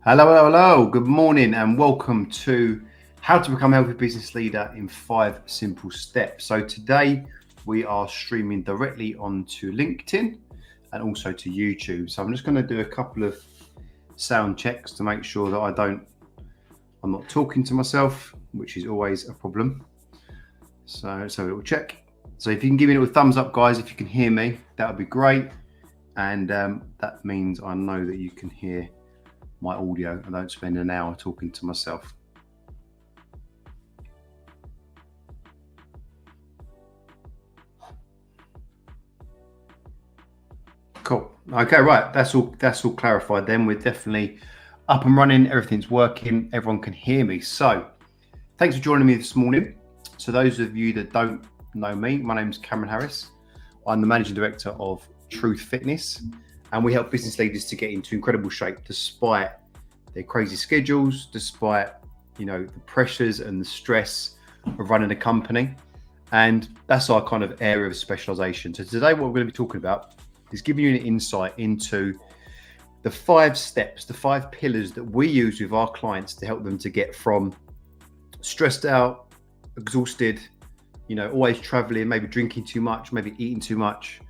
Hello. Good morning and welcome to How to Become a Healthy Business Leader in 5 Simple Steps. So today we are streaming directly onto LinkedIn and also to YouTube. So I'm just going to do a couple of sound checks to make sure that I'm not talking to myself, which is always a problem. So we'll check. So if you can give me a little thumbs up, guys, if you can hear me, that would be great. And that means I know that you can hear my audio. I don't spend an hour talking to myself. Cool. Okay, right. That's all clarified then. We're definitely up and running. Everything's working. Everyone can hear me. So thanks for joining me this morning. So those of you that don't know me, my name's Cameron Harris. I'm the Managing Director of Truth Fitness, and we help business leaders to get into incredible shape despite their crazy schedules, despite the pressures and the stress of running a company. And that's our kind of area of specialization. So today what we're going to be talking about is giving you an insight into the 5 steps, the 5 pillars that we use with our clients to help them to get from stressed out, exhausted, always traveling, maybe drinking too much, maybe eating too much,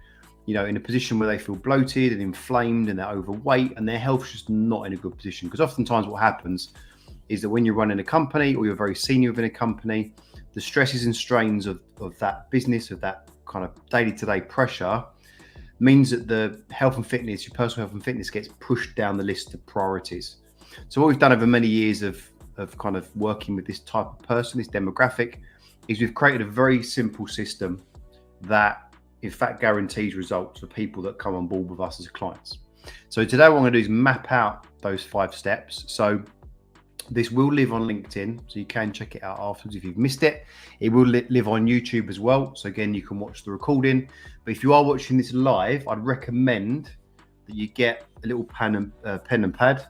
in a position where they feel bloated and inflamed and they're overweight and their health's just not in a good position. Because oftentimes what happens is that when you're running a company or you're very senior within a company, the stresses and strains of that business, of that kind of day-to-day pressure means that the health and fitness, your personal health and fitness gets pushed down the list of priorities. So what we've done over many years of kind of working with this type of person, this demographic, is we've created a very simple system that in fact guarantees results for people that come on board with us as clients. So today what I'm going to do is map out those 5 steps. So this will live on LinkedIn, so you can check it out afterwards if you've missed it. It will live on YouTube as well. So again, you can watch the recording. But if you are watching this live, I'd recommend that you get a little pen and pad.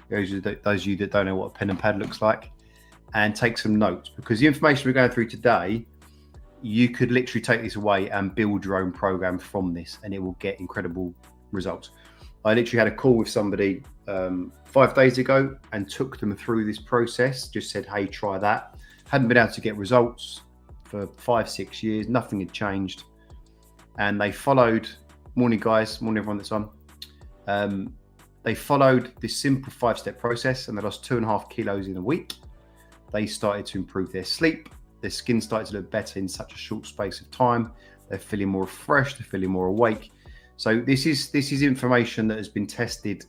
Those of you that don't know what a pen and pad looks like, and take some notes, because the information we're going through today, you could literally take this away and build your own program from this, and it will get incredible results. I literally had a call with somebody 5 days ago and took them through this process, just said, hey, try that. Hadn't been able to get results for 5-6 years, nothing had changed. And they followed, morning guys, morning everyone that's on. They followed this simple 5-step process and they lost 2.5 kilos in a week. They started to improve their sleep. Their skin started to look better in such a short space of time. They're feeling more refreshed, they're feeling more awake. So this is information that has been tested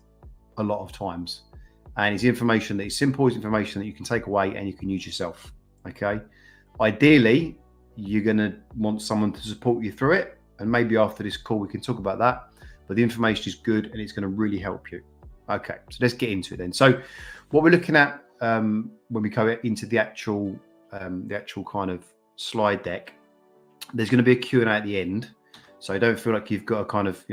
a lot of times. And it's information that is simple, it's information that you can take away and you can use yourself. Okay. Ideally, you're gonna want someone to support you through it. And maybe after this call, we can talk about that. But the information is good and it's gonna really help you. Okay, so let's get into it then. So what we're looking at when we go into the actual kind of slide deck, there's going to be a Q&A at the end, so don't feel like you've got to kind of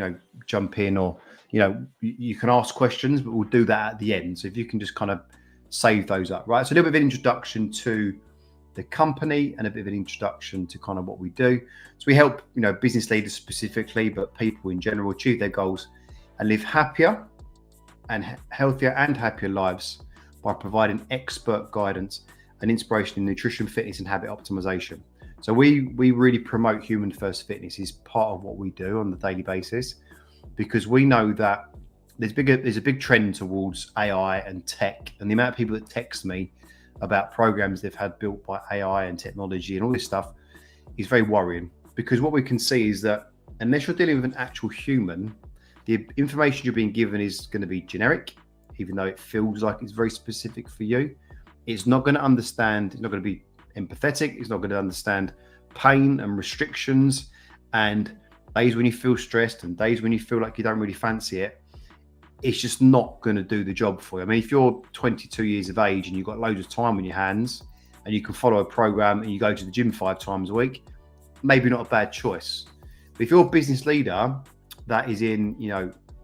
jump in, or you can ask questions, but we'll do that at the end. So if you can just kind of save those up, right? So a little bit of an introduction to the company and a bit of an introduction to kind of what we do. So we help business leaders specifically, but people in general, achieve their goals and live happier and healthier and happier lives by providing expert guidance and inspiration in nutrition, fitness, and habit optimization. So we really promote human first fitness is part of what we do on a daily basis, because we know that there's a big trend towards AI and tech, and the amount of people that text me about programs they've had built by AI and technology and all this stuff is very worrying, because what we can see is that unless you're dealing with an actual human, the information you're being given is going to be generic, even though it feels like it's very specific for you. It's not going to understand, it's not going to be empathetic, it's not going to understand pain and restrictions and days when you feel stressed and days when you feel like you don't really fancy it. It's just not going to do the job for you. I mean, if you're 22 years of age and you've got loads of time on your hands and you can follow a program and you go to the gym 5 times a week, maybe not a bad choice. But if you're a business leader that is in,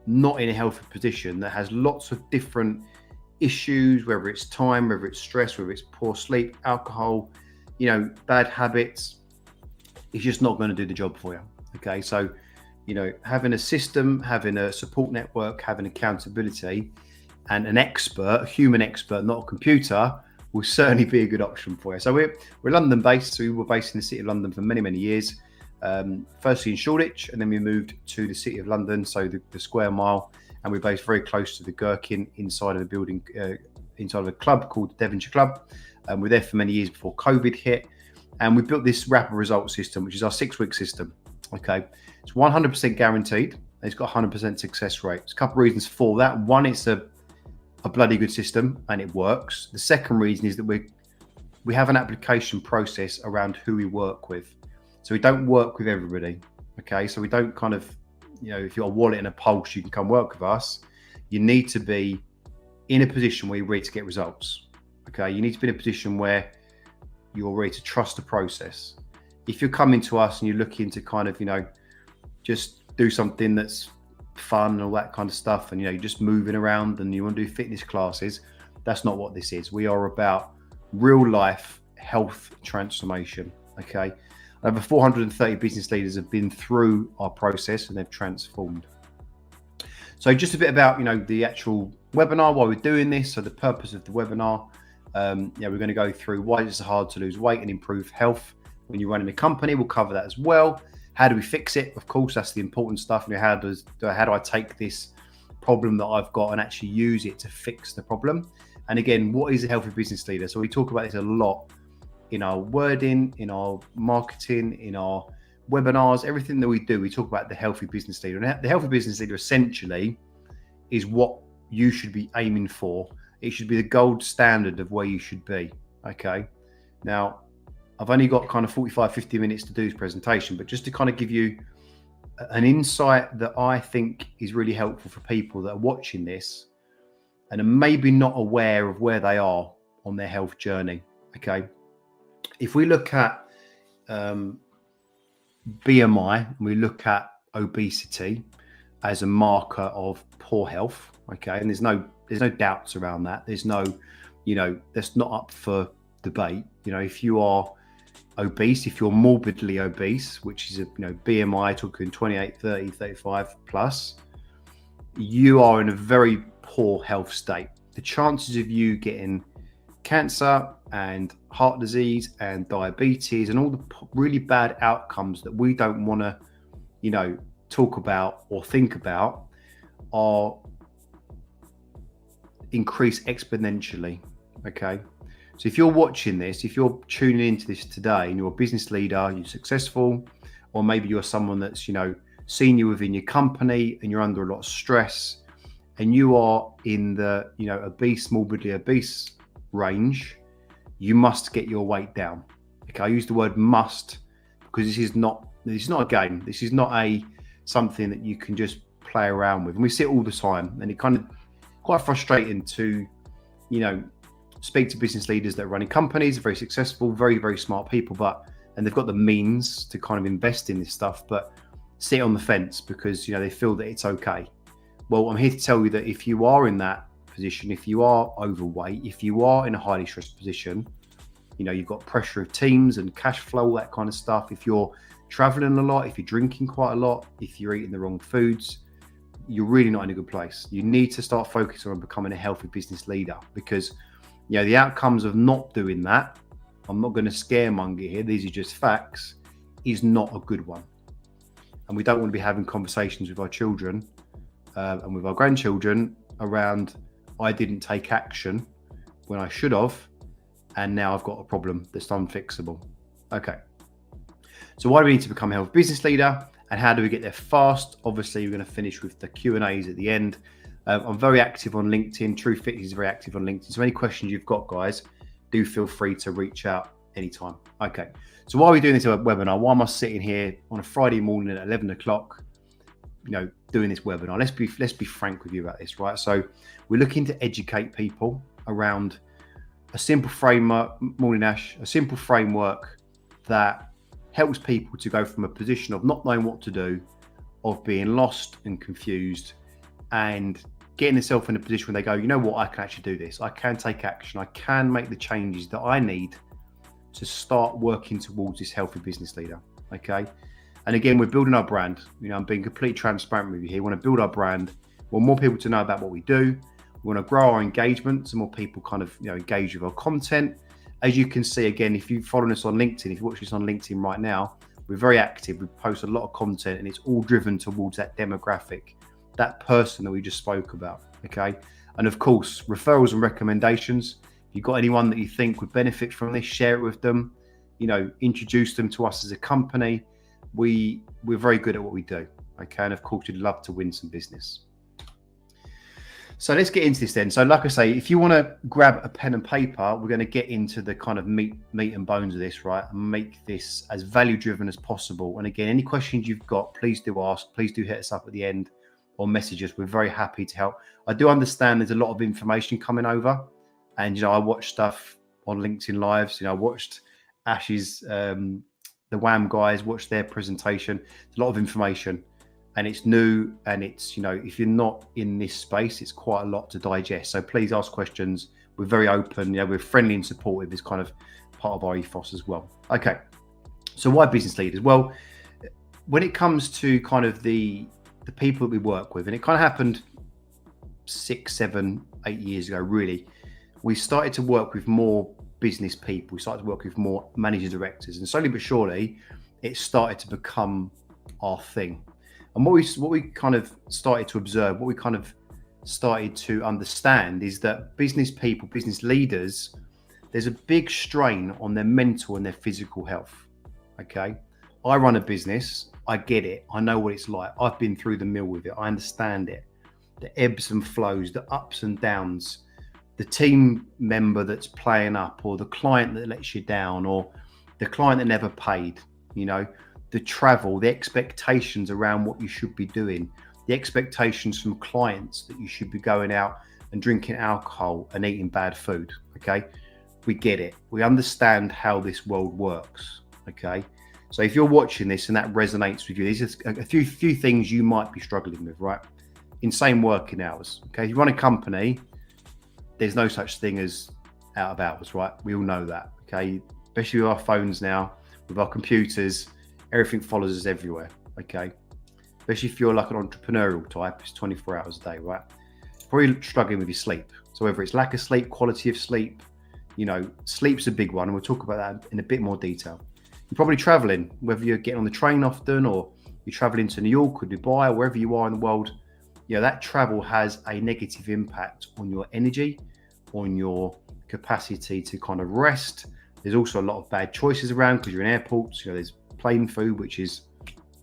not in a healthy position, that has lots of different issues, whether it's time, whether it's stress, whether it's poor sleep, alcohol, bad habits, it's just not going to do the job for you. Okay, so having a system, having a support network, having accountability, and an expert, a human expert, not a computer, will certainly be a good option for you. So we're London based. So we were based in the City of London for many, many years. Firstly in Shoreditch, and then we moved to the City of London, so the square mile, and we're based very close to the Gherkin, inside of a building, inside of a club called the Devonshire Club. We're there for many years before COVID hit, and we built this rapid result system, which is our 6-week system. Okay, it's 100% guaranteed. It's got 100% success rate. There's a couple of reasons for that. One, it's a bloody good system and it works. The second reason is that we have an application process around who we work with. So we don't work with everybody. Okay, so we don't kind of, if you're a wallet and a pulse, you can come work with us. You need to be in a position where you're ready to get results. Okay, you need to be in a position where you're ready to trust the process. If you're coming to us and you're looking to kind of, just do something that's fun and all that kind of stuff, and you're just moving around and you want to do fitness classes, that's not what this is. We are about real life health transformation. Okay, over 430 business leaders have been through our process and they've transformed. So just a bit about the actual webinar, why we're doing this. So the purpose of the webinar, we're going to go through why it's so hard to lose weight and improve health when you're running a company. We'll cover that as well. How do we fix it? Of course, that's the important stuff. How do I take this problem that I've got and actually use it to fix the problem? And again, what is a healthy business leader? So we talk about this a lot in our wording, in our marketing, in our webinars, everything that we do. We talk about the healthy business leader. And the healthy business leader essentially is what you should be aiming for. It should be the gold standard of where you should be. Okay. Now, I've only got kind of 45, 50 minutes to do this presentation, but just to kind of give you an insight that I think is really helpful for people that are watching this and are maybe not aware of where they are on their health journey. Okay. If we look at BMI, and we look at obesity as a marker of poor health, okay, and there's no doubts around that. There's no, that's not up for debate. If you are obese, if you're morbidly obese, which is a BMI talking 28, 30, 35 plus, you are in a very poor health state. The chances of you getting cancer and heart disease and diabetes and all the really bad outcomes that we don't want to talk about or think about are increased exponentially. Okay, so if you're watching this, if you're tuning into this today and you're a business leader, you're successful, or maybe you're someone that's senior within your company and you're under a lot of stress and you are in the obese, morbidly obese range, you must get your weight down. Okay, I use the word must because this is not a game. This is not something that you can just play around with. And we see it all the time, and it kind of quite frustrating to speak to business leaders that are running companies, very successful, very, very smart people, and they've got the means to kind of invest in this stuff, but sit on the fence because they feel that it's okay. Well, I'm here to tell you that if you are in that position, if you are overweight, if you are in a highly stressed position, you've got pressure of teams and cash flow, all that kind of stuff. If you're traveling a lot, if you're drinking quite a lot, if you're eating the wrong foods, you're really not in a good place. You need to start focusing on becoming a healthy business leader because the outcomes of not doing that, I'm not going to scaremonger here, these are just facts, is not a good one. And we don't want to be having conversations with our children and with our grandchildren around, I didn't take action when I should have, and now I've got a problem that's unfixable. Okay. So why do we need to become a healthy business leader, and how do we get there fast? Obviously, we're going to finish with the Q&As at the end. I'm very active on LinkedIn. True Fitness is very active on LinkedIn. So any questions you've got, guys, do feel free to reach out anytime. Okay. So why are we doing this webinar? Why am I sitting here on a Friday morning at 11 o'clock, doing this webinar? Let's be frank with you about this, right? So we're looking to educate people around a simple framework, morning Ash, a simple framework that helps people to go from a position of not knowing what to do, of being lost and confused, and getting themselves in a position where they go, you know what, I can actually do this. I can take action. I can make the changes that I need to start working towards this healthy business leader. Okay. And again, we're building our brand. I'm being completely transparent with you here. We want to build our brand. We want more people to know about what we do. We We want to grow our engagement, so more people kind of engage with our content. As you can see, again, if you follow us on LinkedIn, if you watch this on LinkedIn right now, we're very active. We post a lot of content, and it's all driven towards that demographic, that person that we just spoke about. Okay, and of course, referrals and recommendations. If you've got anyone that you think would benefit from this, share it with them. Introduce them to us as a company. We're very good at what we do. Okay, and of course, you'd love to win some business. So let's get into this then. So like I say, if you want to grab a pen and paper, we're going to get into the kind of meat and bones of this, right? And make this as value driven as possible. And again, any questions you've got, please do ask. Please do hit us up at the end or message us. We're very happy to help. I do understand there's a lot of information coming over. And, I watch stuff on LinkedIn Lives. I watched Ash's, the WAM guys, watched their presentation. It's a lot of information. And it's new, and it's, if you're not in this space, it's quite a lot to digest. So please ask questions. We're very open. We're friendly and supportive. Is kind of part of our ethos as well. Okay. So why business leaders? Well, when it comes to kind of the people that we work with, and it kind of happened 6, 7, 8 years ago, really, we started to work with more business people. We started to work with more managing directors, and slowly but surely, it started to become our thing. And what we kind of started to observe, what we kind of started to understand is that business people, business leaders, there's a big strain on their mental and their physical health. Okay. I run a business. I get it. I know what it's like. I've been through the mill with it. I understand it. The ebbs and flows, the ups and downs, the team member that's playing up, or the client that lets you down, or the client that never paid, the travel, the expectations around what you should be doing, the expectations from clients that you should be going out and drinking alcohol and eating bad food. Okay. We get it. We understand how this world works. Okay. So if you're watching this and that resonates with you, these are a few things you might be struggling with, right? Insane working hours. Okay. If you run a company, there's no such thing as out of hours, right? We all know that. Okay. Especially with our phones now, with our computers, everything follows us everywhere, okay? Especially if you're like an entrepreneurial type, it's 24 hours a day, right? Probably struggling with your sleep. So whether it's lack of sleep, quality of sleep, sleep's a big one. And we'll talk about that in a bit more detail. You're probably traveling, whether you're getting on the train often, or you're traveling to New York or Dubai, or wherever you are in the world, that travel has a negative impact on your energy, on your capacity to kind of rest. There's also a lot of bad choices around because you're in airports, there's plain food, which is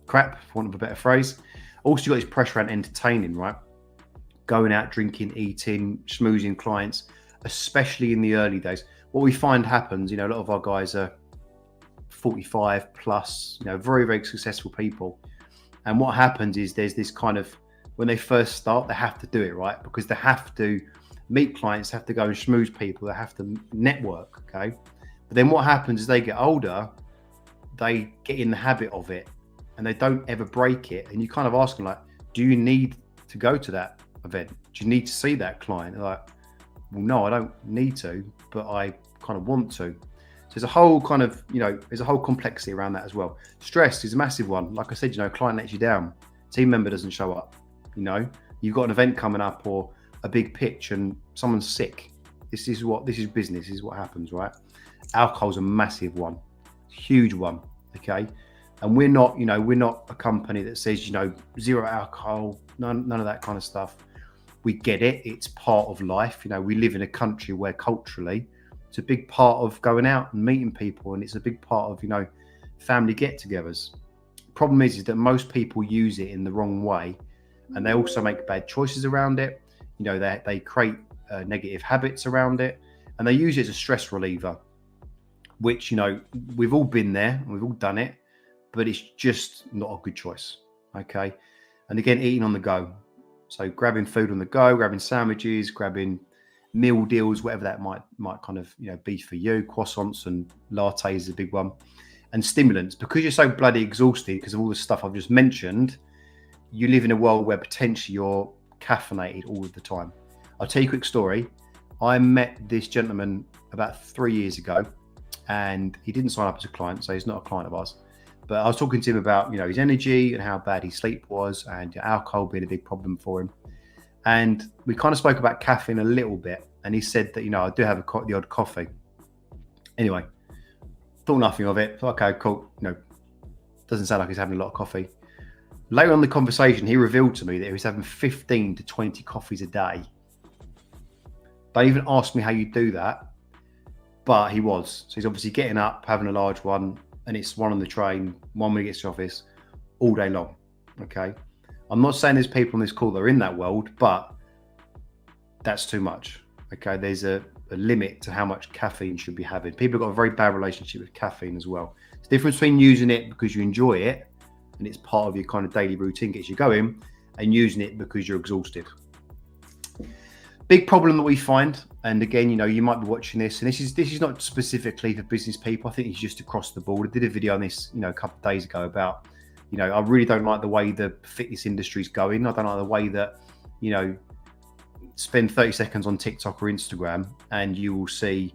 crap, for want of a better phrase. Also, you've got this pressure around entertaining, right? Going out, drinking, eating, schmoozing clients, especially in the early days. What we find happens, a lot of our guys are 45 plus, very, very successful people. And what happens is there's this kind of, when they first start, they have to do it, right? Because they have to meet clients, have to go and schmooze people, they have to network, okay? But then what happens is they get older, they get in the habit of it and they don't ever break it. And you kind of ask them, like, do you need to go to that event? Do you need to see that client? They're like, well, no, I don't need to, but I kind of want to. So there's a whole kind of, there's a whole complexity around that as well. Stress is a massive one. Like I said, client lets you down, team member doesn't show up, you've got an event coming up or a big pitch and someone's sick. This is business, this is what happens, right? Alcohol's a massive one. Huge one, okay? And we're not a company that says, zero alcohol, none of that kind of stuff. We get it. It's part of life. We live in a country where culturally it's a big part of going out and meeting people, and it's a big part of, family get-togethers. Problem is that most people use it in the wrong way, and they also make bad choices around it. They create negative habits around it, and they use it as a stress reliever, which, we've all been there and we've all done it, but it's just not a good choice. Okay. And again, eating on the go. So grabbing food on the go, grabbing sandwiches, grabbing meal deals, whatever that might kind of, be for you. Croissants and lattes is a big one. And stimulants, because you're so bloody exhausted because of all the stuff I've just mentioned, you live in a world where potentially you're caffeinated all of the time. I'll tell you a quick story. I met this gentleman about 3 years ago, and he didn't sign up as a client, so he's not a client of ours. But I was talking to him about, his energy and how bad his sleep was, and alcohol being a big problem for him. And we kind of spoke about caffeine a little bit. And he said that, I do have the odd coffee. Anyway, thought nothing of it. Thought, okay, cool. Doesn't sound like he's having a lot of coffee. Later on in the conversation, he revealed to me that he was having 15 to 20 coffees a day. Don't even ask me how you do that, but he was. So he's obviously getting up, having a large one, and it's one on the train, one when he gets to office, all day long. Okay. I'm not saying there's people on this call that are in that world, but that's too much. Okay. There's a limit to how much caffeine should be having. People have got a very bad relationship with caffeine as well. It's the difference between using it because you enjoy it and it's part of your kind of daily routine, gets you going, and using it because you're exhausted. Big problem that we find, and again, you might be watching this, and this is not specifically for business people. I think it's just across the board. I did a video on this, a couple of days ago about, I really don't like the way the fitness industry is going. I don't like the way that, spend 30 seconds on TikTok or Instagram and you will see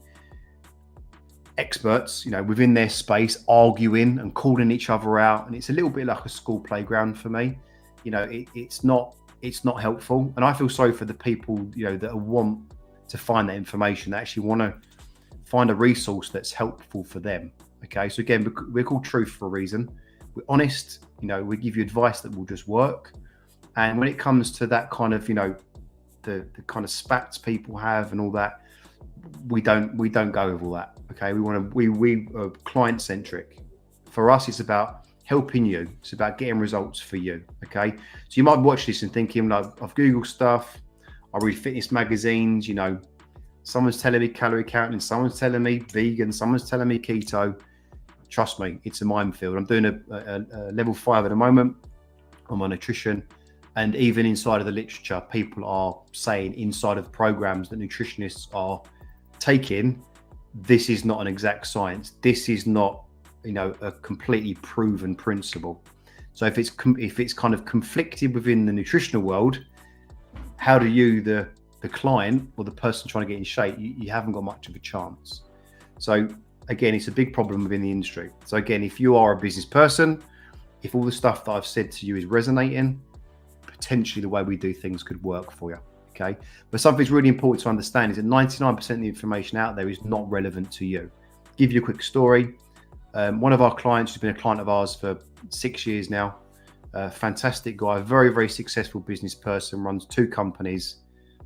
experts, within their space arguing and calling each other out. And it's a little bit like a school playground for me. It's not helpful. And I feel sorry for the people, that want to find that information, that actually want to find a resource that's helpful for them. Okay. So again, we're called Truth for a reason. We're honest, we give you advice that will just work. And when it comes to that kind of, the kind of spats people have and all that, we don't go with all that. Okay, we are client centric. For us, it's about helping you. It's about getting results for you. Okay, so you might watch this and thinking, like, I've Googled stuff, I read fitness magazines. Someone's telling me calorie counting, someone's telling me vegan, someone's telling me keto. Trust me, it's a minefield. I'm doing a level 5 at the moment on my nutrition. And even inside of the literature, people are saying inside of programs that nutritionists are taking, this is not an exact science. This is not, a completely proven principle. So if it's kind of conflicted within the nutritional world, how do you, the client or the person trying to get in shape, you haven't got much of a chance. So again, it's a big problem within the industry. So again, if you are a business person, if all the stuff that I've said to you is resonating, potentially the way we do things could work for you. Okay. But something's really important to understand is that 99% of the information out there is not relevant to you. Give you a quick story. One of our clients who's been a client of ours for 6 years now, fantastic guy, very, very successful business person, runs 2 companies,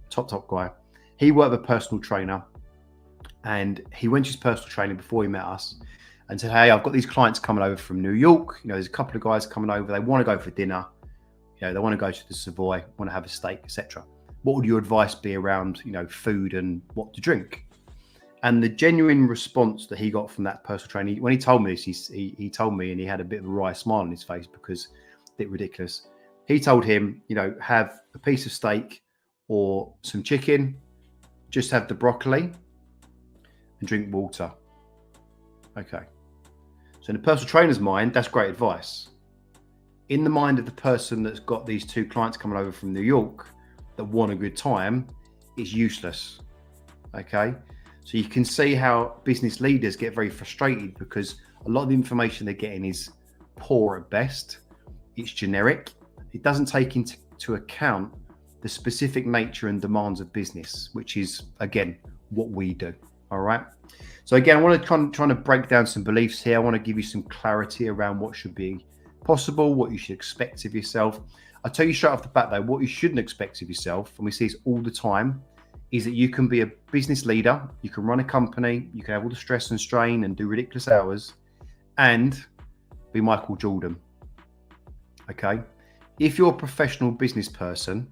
top guy. He worked with a personal trainer and he went to his personal training before he met us and said, hey, I've got these clients coming over from New York. There's a couple of guys coming over. They want to go for dinner. They want to go to the Savoy, want to have a steak, etc. What would your advice be around, food and what to drink? And the genuine response that he got from that personal trainer, when he told me this, he told me, and he had a bit of a wry smile on his face because it's a bit ridiculous. He told him, have a piece of steak or some chicken, just have the broccoli and drink water. Okay. So in the personal trainer's mind, that's great advice. In the mind of the person that's got these 2 clients coming over from New York that want a good time, it's useless. Okay. So you can see how business leaders get very frustrated because a lot of the information they're getting is poor at best. It's generic. It doesn't take into account the specific nature and demands of business, which is, again, what we do. All right. So again, I want to try to break down some beliefs here. I want to give you some clarity around what should be possible, what you should expect of yourself. I'll tell you straight off the bat though, what you shouldn't expect of yourself, and we see this all the time, is that you can be a business leader, you can run a company, you can have all the stress and strain and do ridiculous hours and be Michael Jordan. Okay. If you're a professional business person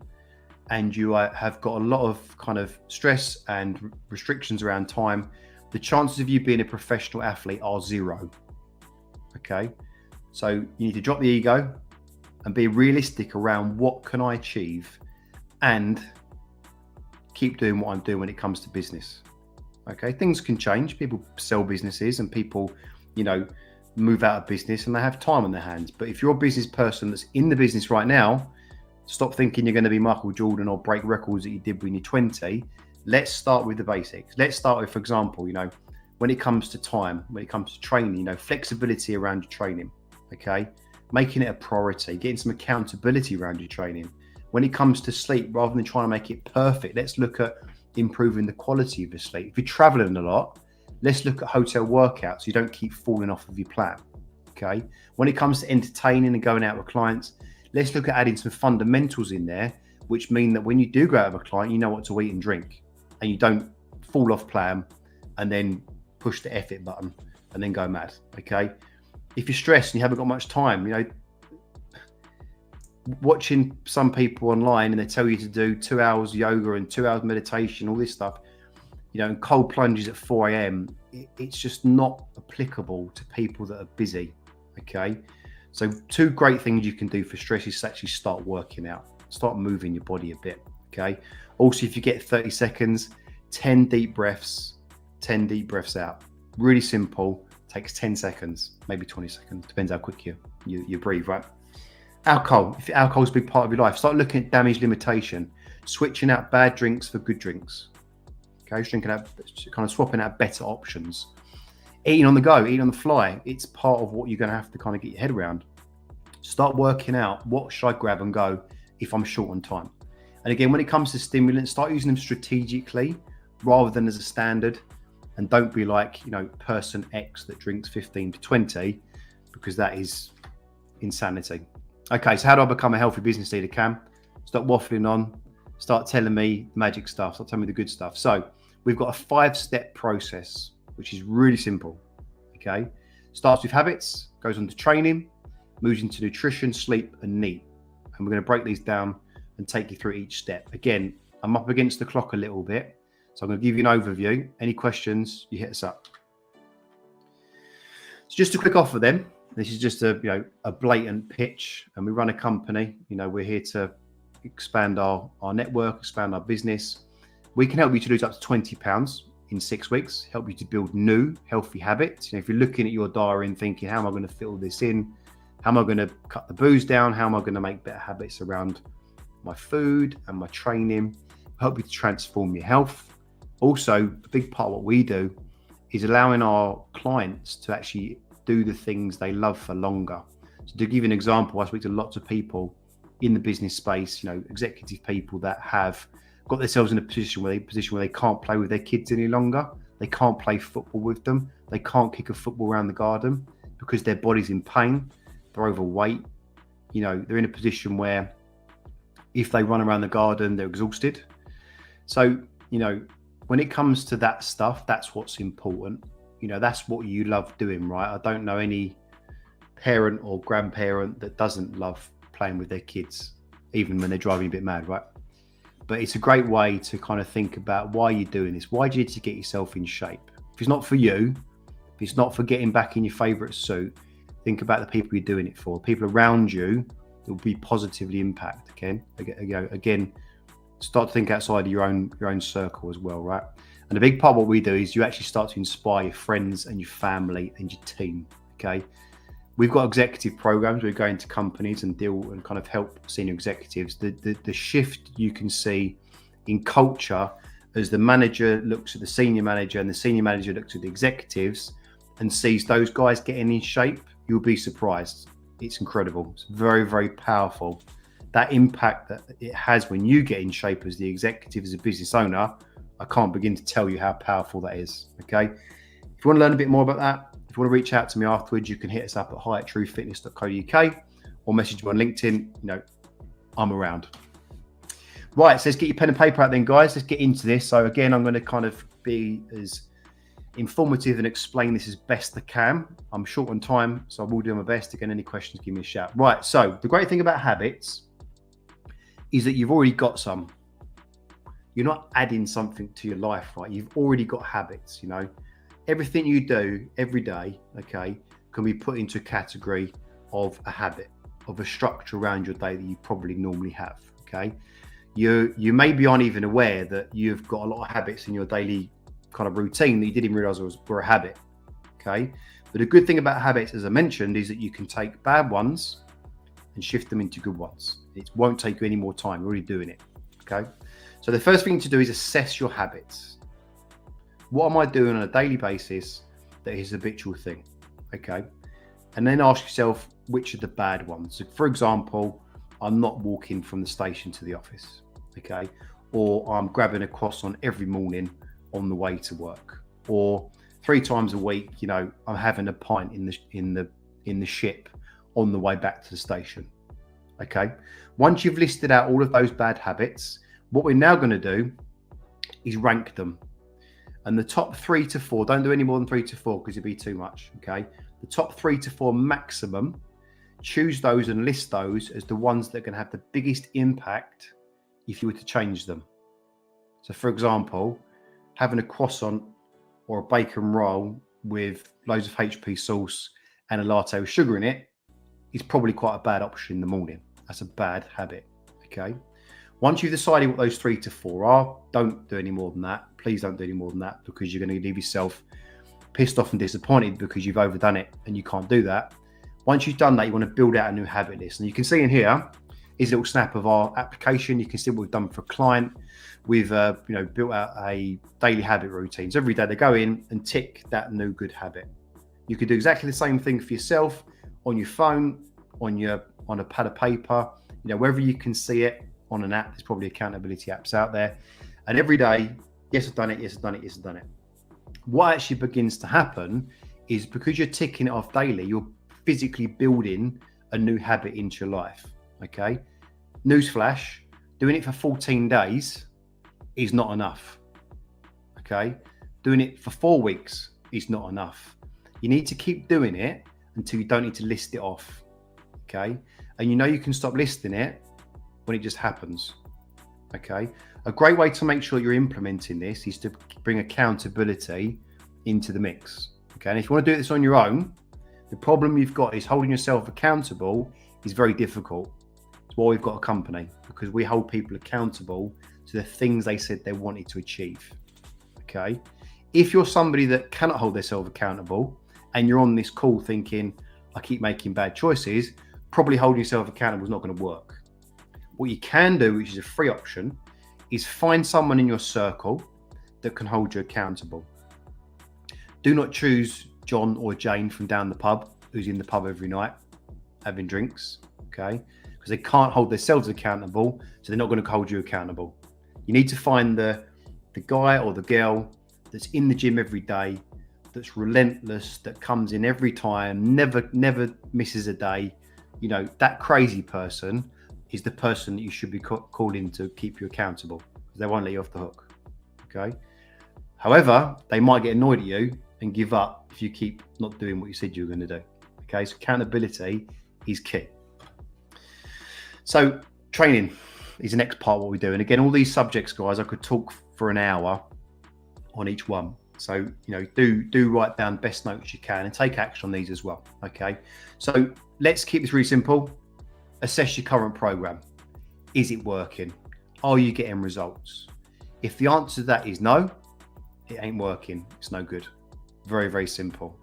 and you have got a lot of kind of stress and restrictions around time, the chances of you being a professional athlete are 0. Okay. So you need to drop the ego and be realistic around what can I achieve and keep doing what I'm doing when it comes to business. Okay, things can change. People sell businesses and people, move out of business and they have time on their hands. But if you're a business person that's in the business right now, stop thinking you're going to be Michael Jordan or break records that you did when you're 20. Let's start with the basics. Let's start with, for example, when it comes to time, when it comes to training, flexibility around your training. Okay, making it a priority, getting some accountability around your training, When it comes to sleep, rather than trying to make it perfect, let's look at improving the quality of your sleep. If you're traveling a lot, let's look at hotel workouts so you don't keep falling off of your plan. Okay. When it comes to entertaining and going out with clients, let's look at adding some fundamentals in there, which mean that when you do go out with a client, you know what to eat and drink, and you don't fall off plan and then push the F it button and then go mad. Okay. If you're stressed and you haven't got much time, watching some people online and they tell you to do 2 hours yoga and 2 hours meditation, all this stuff, and cold plunges at 4 a.m. It's just not applicable to people that are busy. Okay. So 2 great things you can do for stress is actually start working out, start moving your body a bit. Okay. Also, if you get 30 seconds, 10 deep breaths, 10 deep breaths out. Really simple. Takes 10 seconds, maybe 20 seconds. Depends how quick you breathe, right? Alcohol. If alcohol's a big part of your life, start looking at damage limitation, switching out bad drinks for good drinks. Okay, kind of swapping out better options. Eating on the go, eating on the fly. It's part of what you're going to have to kind of get your head around. Start working out, what should I grab and go if I'm short on time? And again, when it comes to stimulants, start using them strategically rather than as a standard. And don't be like, person X that drinks 15 to 20, because that is insanity. Okay, so how do I become a healthy business leader, Cam? Stop waffling on, start telling me magic stuff, start telling me the good stuff. So we've got a 5-step process, which is really simple. Okay, starts with habits, goes on to training, moves into nutrition, sleep, and NEAT. And we're going to break these down and take you through each step. Again, I'm up against the clock a little bit, so I'm going to give you an overview. Any questions, you hit us up. So just a quick offer then. This is just a blatant pitch, and we run a company. We're here to expand our network, expand our business. We can help you to lose up to 20 pounds in 6 weeks, help you to build new healthy habits. If you're looking at your diary and thinking, how am I going to fit all this in? How am I going to cut the booze down? How am I going to make better habits around my food and my training? Help you to transform your health. Also, a big part of what we do is allowing our clients to actually do the things they love for longer. So to give you an example, I speak to lots of people in the business space, executive people that have got themselves in a position where they can't play with their kids any longer. They can't play football with them. They can't kick a football around the garden because their body's in pain. They're overweight. They're in a position where if they run around the garden, they're exhausted. So, when it comes to that stuff, that's what's important. That's what you love doing, right? I don't know any parent or grandparent that doesn't love playing with their kids, even when they're driving a bit mad, right? But it's a great way to kind of think about why you're doing this. Why do you need to get yourself in shape? If it's not for you, if it's not for getting back in your favorite suit, think about the people you're doing it for. People around you that will be positively impacted. Again, start to think outside of your own circle as well, right? And a big part of what we do is you actually start to inspire your friends and your family and your team. Okay, we've got executive programs. We're going to companies and deal and kind of help senior executives. The shift you can see in culture as the manager looks at the senior manager and the senior manager looks at the executives and sees those guys getting in shape, you'll be surprised. It's incredible. It's very, very powerful. That impact that it has when you get in shape as the executive, as a business owner, I can't begin to tell you how powerful that is. Okay. If you want to learn a bit more about that, if you want to reach out to me afterwards, you can hit us up at hi@truefitness.co.uk or message me on LinkedIn. I'm around. Right. So let's get your pen and paper out then, guys. Let's get into this. So again, I'm going to kind of be as informative and explain this as best I can. I'm short on time, so I will do my best. Again, any questions, give me a shout. Right. So the great thing about habits is that you've already got some. You're not adding something to your life, right? You've already got habits, Everything you do every day, okay, can be put into a category of a habit, of a structure around your day that you probably normally have, okay? You maybe aren't even aware that you've got a lot of habits in your daily kind of routine that you didn't realize were a habit, okay? But the good thing about habits, as I mentioned, is that you can take bad ones and shift them into good ones. It won't take you any more time. You're already doing it, okay? So the first thing to do is assess your habits. What am I doing on a daily basis that is a habitual thing? Okay. And then ask yourself, which are the bad ones? So for example, I'm not walking from the station to the office, okay? Or I'm grabbing a croissant every morning on the way to work, or 3 times a week, I'm having a pint in the ship on the way back to the station. Okay. Once you've listed out all of those bad habits, what we're now going to do is rank them. And the top 3 to 4, don't do any more than 3 to 4 because it'd be too much. Okay. The top 3 to 4 maximum, choose those and list those as the ones that are going to have the biggest impact if you were to change them. So, for example, having a croissant or a bacon roll with loads of HP sauce and a latte with sugar in it is probably quite a bad option in the morning. That's a bad habit. Okay. Once you've decided what those 3 to 4 are, don't do any more than that. Please don't do any more than that, because you're going to leave yourself pissed off and disappointed because you've overdone it and you can't do that. Once you've done that, you want to build out a new habit list. And you can see in here is a little snap of our application. You can see what we've done for a client. We've built out a daily habit routine. So every day they go in and tick that new good habit. You could do exactly the same thing for yourself on your phone, on a pad of paper, wherever you can see it on an app. There's probably accountability apps out there. And every day, yes, I've done it, yes, I've done it, yes, I've done it. What actually begins to happen is, because you're ticking it off daily, you're physically building a new habit into your life. Okay. Newsflash, doing it for 14 days is not enough. Okay. Doing it for 4 weeks is not enough. You need to keep doing it until you don't need to list it off. Okay. And you can stop listing it when it just happens. Okay. A great way to make sure you're implementing this is to bring accountability into the mix. Okay. And if you want to do this on your own, the problem you've got is holding yourself accountable is very difficult. That's why we've got a company, because we hold people accountable to the things they said they wanted to achieve. Okay. If you're somebody that cannot hold themselves accountable and you're on this call thinking, I keep making bad choices, probably holding yourself accountable is not going to work. What you can do, which is a free option, is find someone in your circle that can hold you accountable. Do not choose John or Jane from down the pub, who's in the pub every night having drinks, okay? Because they can't hold themselves accountable, so they're not going to hold you accountable. You need to find the guy or the girl that's in the gym every day, that's relentless, that comes in every time, never misses a day. That crazy person is the person that you should be called in to keep you accountable, because they won't let you off the hook, okay? However, they might get annoyed at you and give up if you keep not doing what you said you were going to do. Okay, so accountability is key. So training is the next part of what we do. And again, all these subjects, guys, I could talk for an hour on each one. So, do write down best notes you can and take action on these as well. Okay, so let's keep this really simple. Assess your current program. Is it working? Are you getting results? If the answer to that is no, it ain't working. It's no good. Very, very simple.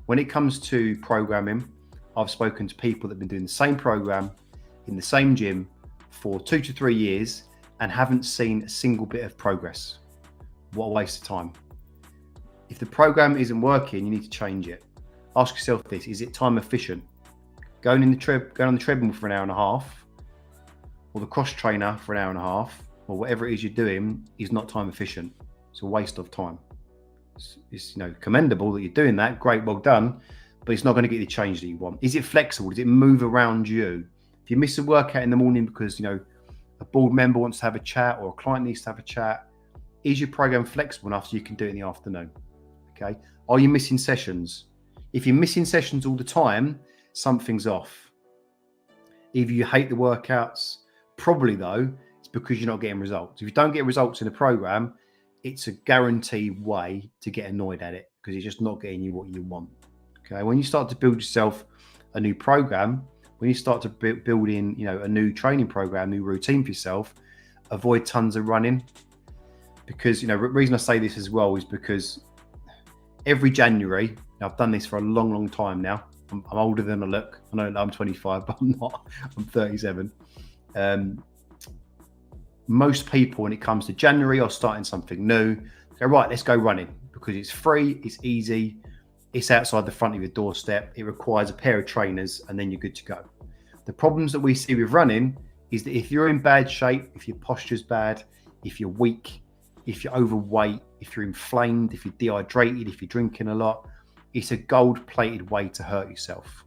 When it comes to programming, I've spoken to people that have been doing the same program in the same gym for 2 to 3 years and haven't seen a single bit of progress. What a waste of time. If the program isn't working, you need to change it. Ask yourself this: is it time efficient? Going on the treadmill for an hour and a half, or the cross trainer for an hour and a half, or whatever it is you're doing, is not time efficient. It's a waste of time. It's commendable that you're doing that. Great, well done, but it's not going to get the change that you want. Is it flexible? Does it move around you? If you miss a workout in the morning because a board member wants to have a chat or a client needs to have a chat, is your program flexible enough so you can do it in the afternoon? Okay. Are you missing sessions? If you're missing sessions all the time, something's off. Either you hate the workouts, probably though, it's because you're not getting results. If you don't get results in a program, it's a guaranteed way to get annoyed at it, because it's just not getting you what you want. Okay. When you start to build yourself a new program, when you start to build in, a new training program, new routine for yourself, avoid tons of running. Because, the reason I say this as well is because every January, I've done this for a long, long time now. I'm older than I look. I know I'm 25, but I'm not. I'm 37. Most people, when it comes to January or starting something new, go, right, let's go running, because it's free, it's easy, it's outside the front of your doorstep, it requires a pair of trainers, and then you're good to go. The problems that we see with running is that if you're in bad shape, if your posture's bad, if you're weak, if you're overweight, if you're inflamed, if you're dehydrated, if you're drinking a lot, it's a gold-plated way to hurt yourself.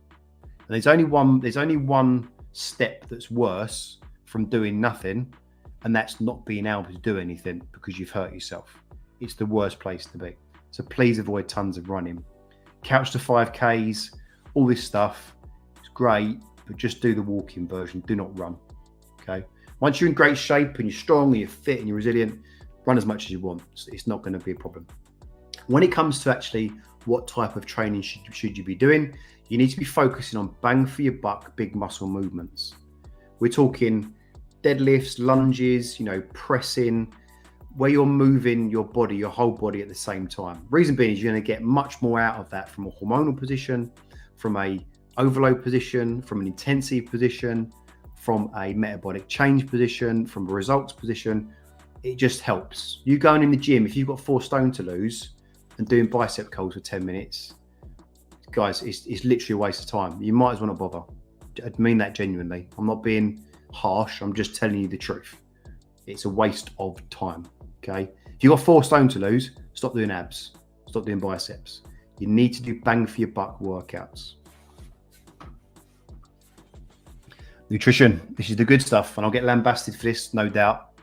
And there's only one step that's worse from doing nothing, and that's not being able to do anything because you've hurt yourself. It's the worst place to be. So please avoid tons of running. Couch to 5Ks, all this stuff, it's great, but just do the walking version. Do not run, okay? Once you're in great shape and you're strong and you're fit and you're resilient, run as much as you want. It's not going to be a problem. When it comes to actually what type of training should you be doing, you need to be focusing on bang for your buck, big muscle movements. We're talking deadlifts, lunges, pressing, where you're moving your body, your whole body at the same time. Reason being is you're going to get much more out of that from a hormonal position, from a overload position, from an intensity position, from a metabolic change position, from a results position. It just helps. You going in the gym, if you've got 4 stone to lose and doing bicep curls for 10 minutes, guys, it's literally a waste of time. You might as well not bother. I mean that genuinely. I'm not being harsh. I'm just telling you the truth. It's a waste of time. Okay. If you've got 4 stone to lose, stop doing abs. Stop doing biceps. You need to do bang for your buck workouts. Nutrition. This is the good stuff. And I'll get lambasted for this, no doubt.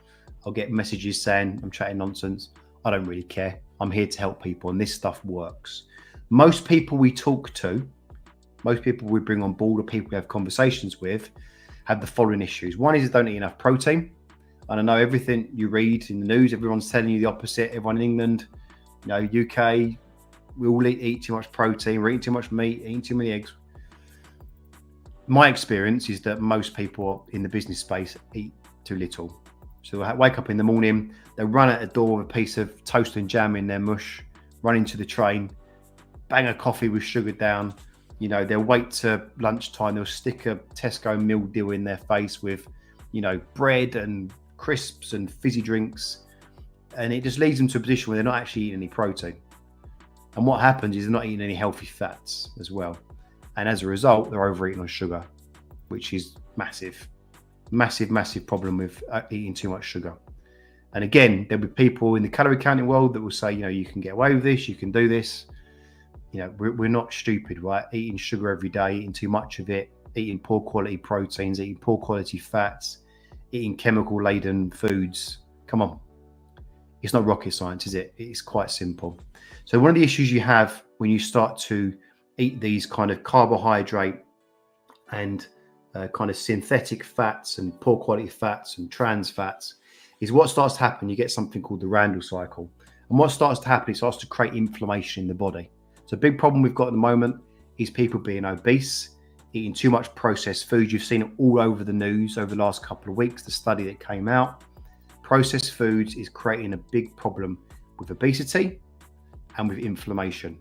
I'll get messages saying I'm chatting nonsense. I don't really care. I'm here to help people, and this stuff works. Most people we talk to, most people we bring on board, or people we have conversations with, have the following issues. One is they don't eat enough protein. And I know everything you read in the news, everyone's telling you the opposite. Everyone in England, UK, we all eat too much protein, we're eating too much meat, eating too many eggs. My experience is that most people in the business space eat too little. So they'll wake up in the morning, they'll run at the door with a piece of toast and jam in their mush, run into the train, bang a coffee with sugar down. They'll wait to lunchtime, they'll stick a Tesco meal deal in their face with, bread and crisps and fizzy drinks. And it just leads them to a position where they're not actually eating any protein. And what happens is they're not eating any healthy fats as well. And as a result, they're overeating on sugar, which is massive problem with eating too much sugar. And again, there'll be people in the calorie counting world that will say, you can get away with this, you can do this. We're not stupid, right? Eating sugar every day, eating too much of it, eating poor quality proteins, eating poor quality fats, eating chemical laden foods. Come on. It's not rocket science, is it? It's quite simple. So one of the issues you have when you start to eat these kind of carbohydrate and kind of synthetic fats and poor quality fats and trans fats is what starts to happen. You get something called the Randall cycle. And what starts to happen, it starts to create inflammation in the body. So a big problem we've got at the moment is people being obese, eating too much processed food. You've seen it all over the news over the last couple of weeks, the study that came out. Processed foods is creating a big problem with obesity and with inflammation.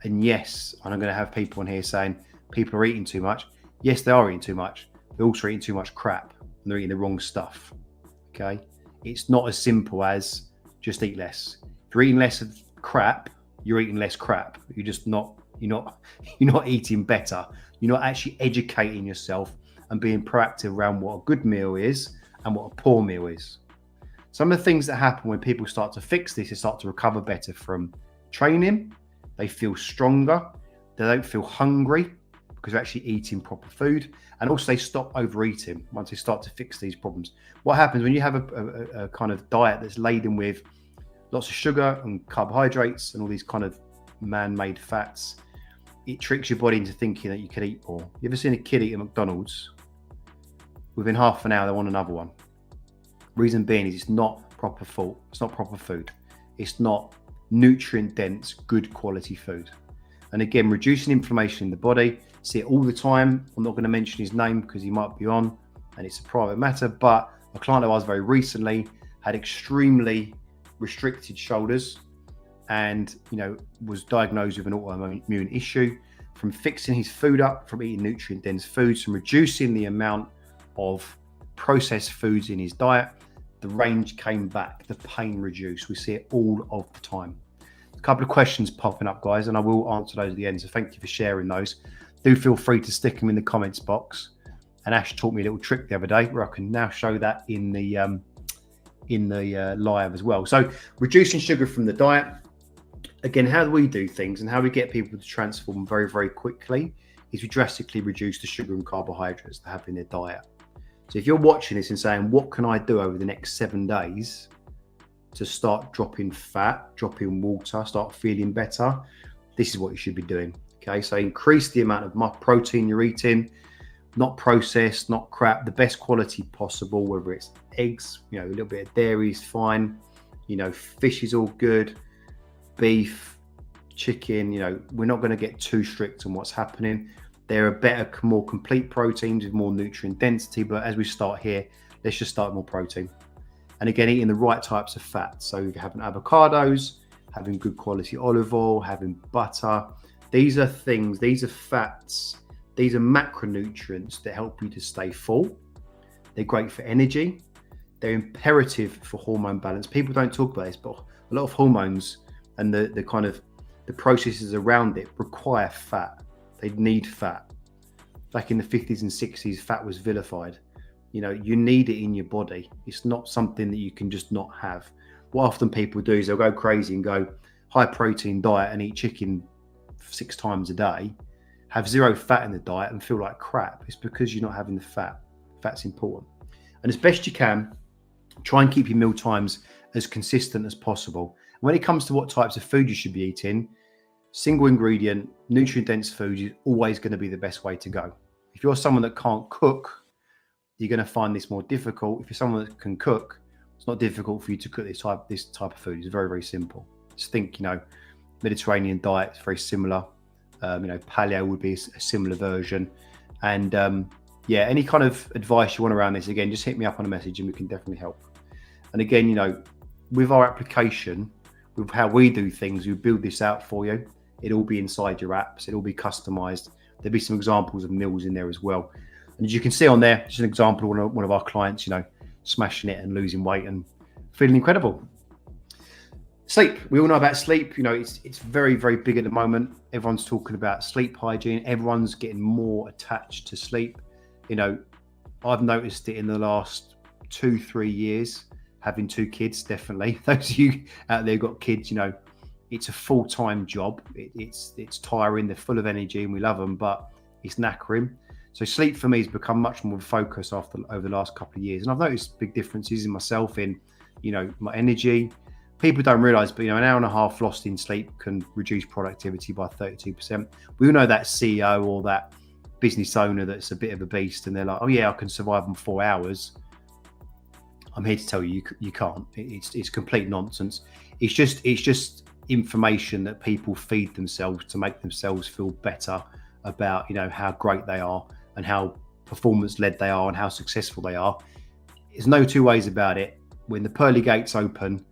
And yes, and I'm going to have people on here saying people are eating too much. Yes, they are eating too much. They're also eating too much crap and they're eating the wrong stuff. Okay. It's not as simple as just eat less. If you're eating less of crap, you're eating less crap. You're not eating better. You're not actually educating yourself and being proactive around what a good meal is and what a poor meal is. Some of the things that happen when people start to fix this, they start to recover better from training. They feel stronger. They don't feel hungry because they're actually eating proper food. And also they stop overeating once they start to fix these problems. What happens when you have a kind of diet that's laden with lots of sugar and carbohydrates and all these kind of man-made fats, it tricks your body into thinking that you can eat more. You ever seen a kid eat at McDonald's? Within half an hour, they want another one. Reason being is it's not proper food. It's not proper food. It's not nutrient-dense, good quality food. And again, reducing inflammation in the body, see it all the time. I'm not going to mention his name because he might be on and it's a private matter, but a client I was very recently had extremely restricted shoulders and was diagnosed with an autoimmune issue from fixing his food up, from eating nutrient dense foods, from reducing the amount of processed foods in his diet. The range came back, the pain reduced. We see it all of the time. A couple of questions popping up, guys, and I will answer those at the end, so thank you for sharing those. Do feel free to stick them in the comments box. And Ash taught me a little trick the other day where I can now show that in the live as well. So reducing sugar from the diet. Again, how do we do things and how we get people to transform very, very quickly is we drastically reduce the sugar and carbohydrates they have in their diet. So if you're watching this and saying, what can I do over the next 7 days to start dropping fat, dropping water, start feeling better, this is what you should be doing. Okay, so increase the amount of protein you're eating, not processed, not crap, the best quality possible, whether it's eggs, a little bit of dairy is fine, fish is all good, beef, chicken, we're not going to get too strict on what's happening. There are better, more complete proteins with more nutrient density, but as we start here, let's just start with more protein. And again, eating the right types of fat. So having avocados, having good quality olive oil, having butter. These are fats, these are macronutrients that help you to stay full. They're great for energy. They're imperative for hormone balance. People don't talk about this, but a lot of hormones and the processes around it require fat. They need fat. Back in the 50s and 60s, fat was vilified. You need it in your body. It's not something that you can just not have. What often people do is they'll go crazy and go high protein diet and eat chicken 6 times a day, have 0 fat in the diet and feel like crap. It's because you're not having the fat. Fat's important. And as best you can, try and keep your meal times as consistent as possible. When it comes to what types of food you should be eating, single ingredient, nutrient dense food is always going to be the best way to go. If you're someone that can't cook, you're going to find this more difficult. If you're someone that can cook, it's not difficult for you to cook this type of food. It's very, very simple. Just think, Mediterranean diet is very similar. Paleo would be a similar version. And any kind of advice you want around this, again, just hit me up on a message and we can definitely help. And again, with our application, with how we do things, we build this out for you. It'll all be inside your apps. It'll be customized. There'll be some examples of meals in there as well. And as you can see on there, just an example of one of our clients, smashing it and losing weight and feeling incredible. Sleep. We all know about sleep. It's very, very big at the moment. Everyone's talking about sleep hygiene. Everyone's getting more attached to sleep. I've noticed it in the last 2-3 years, having 2 kids, definitely. Those of you out there who've got kids, it's a full-time job. It's tiring. They're full of energy and we love them, but it's knackering. So sleep for me has become much more focus over the last couple of years. And I've noticed big differences in myself in, my energy. People don't realize, but an hour and a half lost in sleep can reduce productivity by 32%. We all know that CEO or that business owner that's a bit of a beast and they're like, oh yeah, I can survive on 4 hours. I'm here to tell you, you can't. It's complete nonsense. It's just information that people feed themselves to make themselves feel better about, how great they are and how performance led they are and how successful they are. There's no 2 ways about it. When the pearly gates open,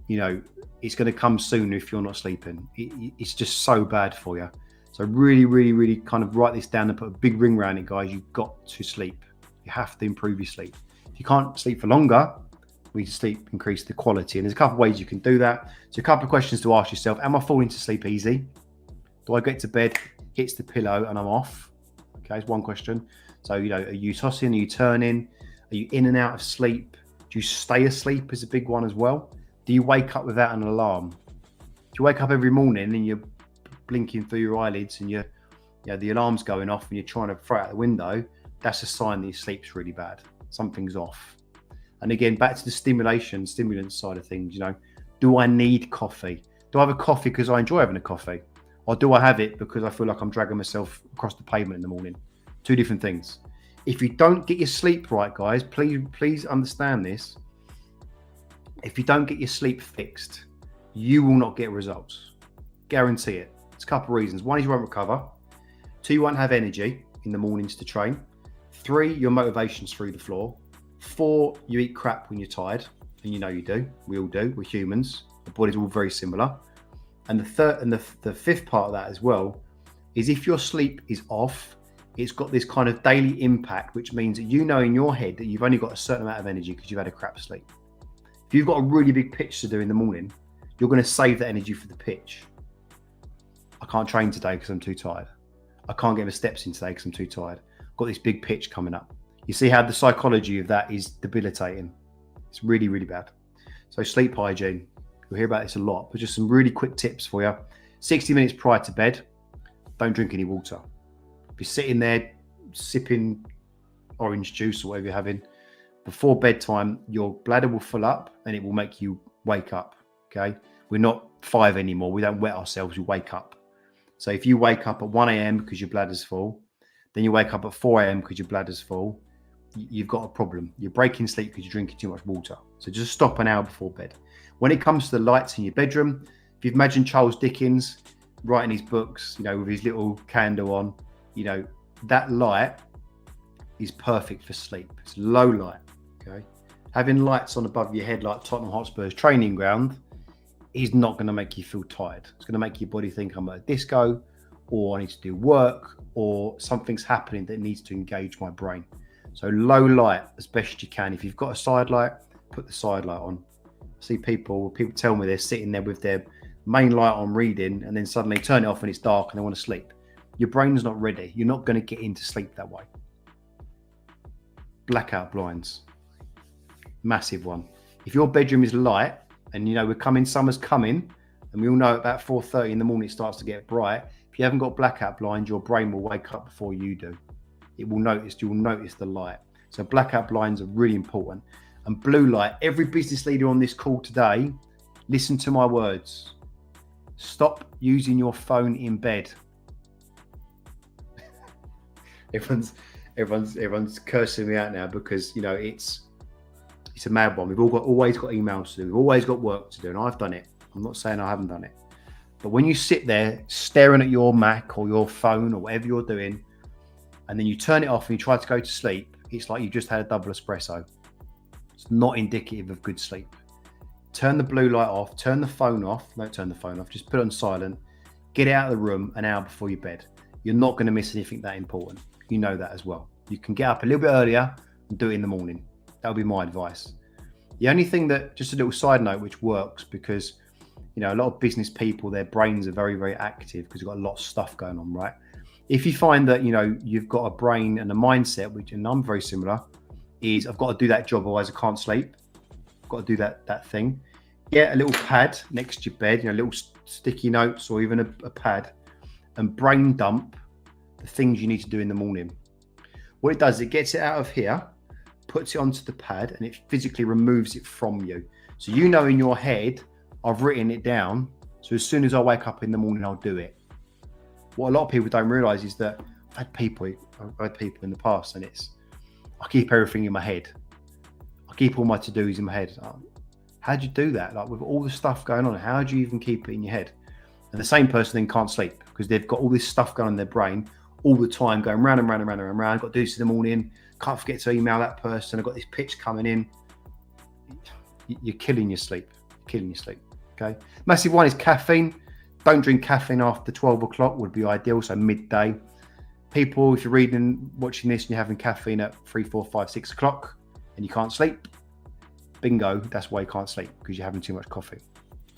it's going to come sooner if you're not sleeping. It's just so bad for you. So really, really, really kind of write this down and put a big ring around it, guys. You've got to sleep. You have to improve your sleep. If you can't sleep for longer, we sleep, increase the quality. And there's a couple of ways you can do that. So a couple of questions to ask yourself. Am I falling to sleep easy? Do I get to bed, hits the pillow and I'm off? Okay, it's one question. So, are you tossing? Are you turning? Are you in and out of sleep? Do you stay asleep is a big one as well. Do you wake up without an alarm? Do you wake up every morning and you're blinking through your eyelids and the alarm's going off and you're trying to throw it out the window? That's a sign that your sleep's really bad. Something's off. And again, back to the stimulant side of things, do I need coffee? Do I have a coffee because I enjoy having a coffee? Or do I have it because I feel like I'm dragging myself across the pavement in the morning? 2 different things. If you don't get your sleep right, guys, please understand this. If you don't get your sleep fixed, you will not get results. Guarantee it. It's a couple of reasons. 1 is you won't recover. 2, you won't have energy in the mornings to train. 3, your motivation's through the floor. 4, you eat crap when you're tired. And you do. We all do. We're humans. The body's all very similar. And the 5th part of that as well is if your sleep is off, it's got this kind of daily impact, which means that in your head that you've only got a certain amount of energy because you've had a crap sleep. If you've got a really big pitch to do in the morning, you're going to save that energy for the pitch. I can't train today because I'm too tired. I can't get my steps in today because I'm too tired. I've got this big pitch coming up. You see how the psychology of that is debilitating. It's really, really bad. So sleep hygiene, you'll hear about this a lot, but just some really quick tips for you. 60 minutes prior to bed, don't drink any water. If you're sitting there sipping orange juice or whatever you're having, before bedtime, your bladder will fill up and it will make you wake up, okay? We're not 5 anymore. We don't wet ourselves, we wake up. So if you wake up at 1 a.m. because your bladder's full, then you wake up at 4 a.m. because your bladder's full, you've got a problem. You're breaking sleep because you're drinking too much water. So just stop an hour before bed. When it comes to the lights in your bedroom, if you've imagined Charles Dickens writing his books, with his little candle on, that light is perfect for sleep. It's low light, okay? Having lights on above your head like Tottenham Hotspur's training ground is not going to make you feel tired. It's going to make your body think I'm at a disco, or I need to do work, or something's happening that needs to engage my brain. So low light as best you can. If you've got a side light, put the side light on. I see people tell me they're sitting there with their main light on reading and then suddenly turn it off and it's dark and they want to sleep. Your brain's not ready. You're not going to get into sleep that way. Blackout blinds. Massive one. If your bedroom is light and summer's coming and we all know about 4:30 in the morning it starts to get bright. If you haven't got blackout blinds, your brain will wake up before you do. You will notice the light. So blackout blinds are really important. And blue light, every business leader on this call today, listen to my words. Stop using your phone in bed. Everyone's cursing me out now because it's a mad one. We've always got emails to do. We've always got work to do, and I've done it. I'm not saying I haven't done it. But when you sit there staring at your Mac or your phone or whatever you're doing, and then you turn it off and you try to go to sleep, it's like you just had a double espresso. It's not indicative of good sleep. Turn the blue light off, turn the phone off. Don't turn the phone off, just put it on silent. Get out of the room an hour before your bed. You're not going to miss anything that important. You know that as well. You can get up a little bit earlier and do it in the morning. That would be my advice. The only thing that, just a little side note, which works because, a lot of business people, their brains are very, very active because they've got a lot of stuff going on, right? If you find that, you've got a brain and a mindset, and I'm very similar, is I've got to do that job, otherwise I can't sleep. I've got to do that thing. Get a little pad next to your bed, little sticky notes or even a pad, and brain dump the things you need to do in the morning. What it does, it gets it out of here, puts it onto the pad, and it physically removes it from you. So in your head, I've written it down, so as soon as I wake up in the morning, I'll do it. What a lot of people don't realize is that I've had people in the past, and I keep everything in my head. I keep all my to-dos in my head. How do you do that? Like with all the stuff going on, how do you even keep it in your head? And the same person then can't sleep because they've got all this stuff going on in their brain all the time, going round and round and round and round. Got to do this in the morning. Can't forget to email that person. I've got this pitch coming in. You're killing your sleep. Okay. Massive one is caffeine. Don't drink caffeine after 12 o'clock would be ideal. So midday. People, if you're watching this and you're having caffeine at 3, 4, 5, 6 o'clock and you can't sleep, bingo, that's why you can't sleep, because you're having too much coffee.